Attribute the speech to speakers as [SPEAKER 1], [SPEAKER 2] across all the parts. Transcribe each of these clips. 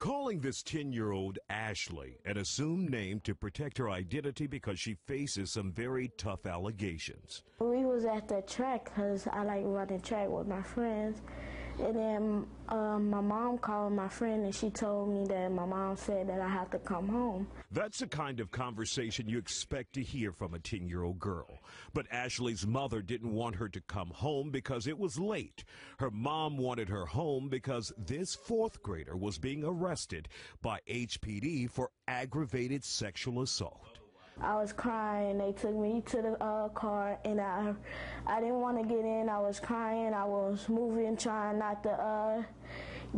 [SPEAKER 1] Calling this 10-year-old Ashley, an assumed name to protect her identity because she faces some very tough allegations.
[SPEAKER 2] We was at the track because I like running track with my friends. And then my mom called my friend and she told me that my mom said that I have to come home.
[SPEAKER 1] That's the kind of conversation you expect to hear from a 10-year-old girl. But Ashley's mother didn't want her to come home because it was late. Her mom wanted her home because this fourth grader was being arrested by HPD for aggravated sexual assault.
[SPEAKER 2] I was crying. They took me to the car, and I didn't want to get in. I was crying. I was moving, trying not to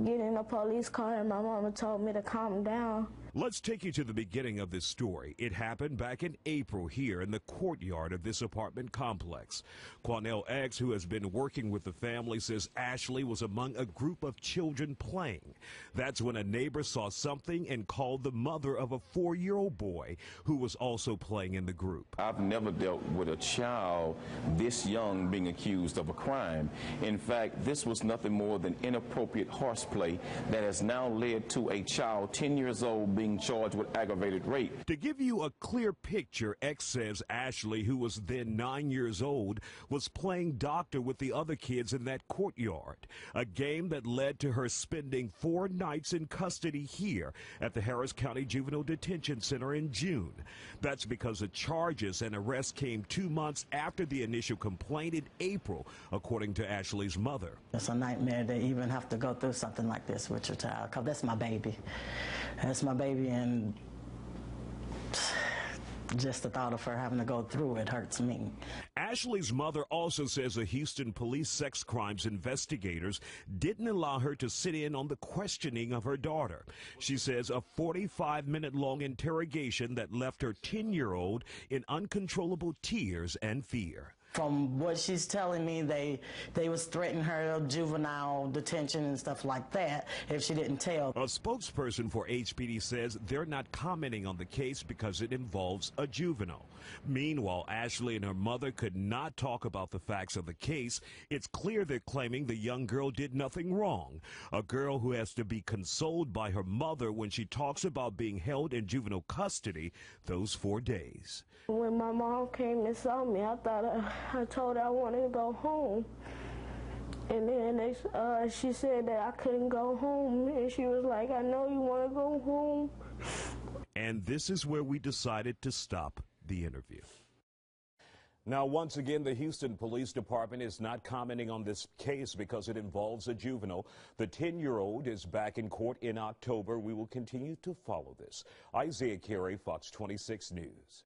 [SPEAKER 2] get in a police car, and my mama told me to calm down.
[SPEAKER 1] Let's take you to the beginning of this story. It happened back in April here in the courtyard of this apartment complex. Quanell X, who has been working with the family, says Ashley was among a group of children playing. That's when a neighbor saw something and called the mother of a 4-year-old boy who was also playing in the group.
[SPEAKER 3] I've never dealt with a child this young being accused of a crime. In fact, this was nothing more than inappropriate horseplay that has now led to a child 10 years old being charged with aggravated rape.
[SPEAKER 1] To give you a clear picture, X says Ashley, who was then 9 years old, was playing doctor with the other kids in that courtyard, a game that led to her spending 4 nights in custody here at the Harris County Juvenile Detention Center in June. That's because the charges and arrest came 2 months after the initial complaint in April, according to Ashley's mother.
[SPEAKER 4] It's a nightmare to even have to go through something like this with your child, because that's my baby. That's my baby, and just the thought of her having to go through it hurts me.
[SPEAKER 1] Ashley's mother also says the Houston police sex crimes investigators didn't allow her to sit in on the questioning of her daughter. She says a 45-minute-long interrogation that left her 10-year-old in uncontrollable tears and fear.
[SPEAKER 4] From what she's telling me, they was threatening her juvenile detention and stuff like that if she didn't tell.
[SPEAKER 1] A spokesperson for HPD says they're not commenting on the case because it involves a juvenile. Meanwhile, Ashley and her mother could not talk about the facts of the case. It's clear they're claiming the young girl did nothing wrong. A girl who has to be consoled by her mother when she talks about being held in juvenile custody those 4 days.
[SPEAKER 2] When my mom came and saw me, I told her I wanted to go home. And then she said that I couldn't go home. And she was like, I know you want to go home.
[SPEAKER 1] And this is where we decided to stop the interview. Now, once again, the Houston Police Department is not commenting on this case because it involves a juvenile. The 10-year-old is back in court in October. We will continue to follow this. Isaiah Carey, Fox 26 News.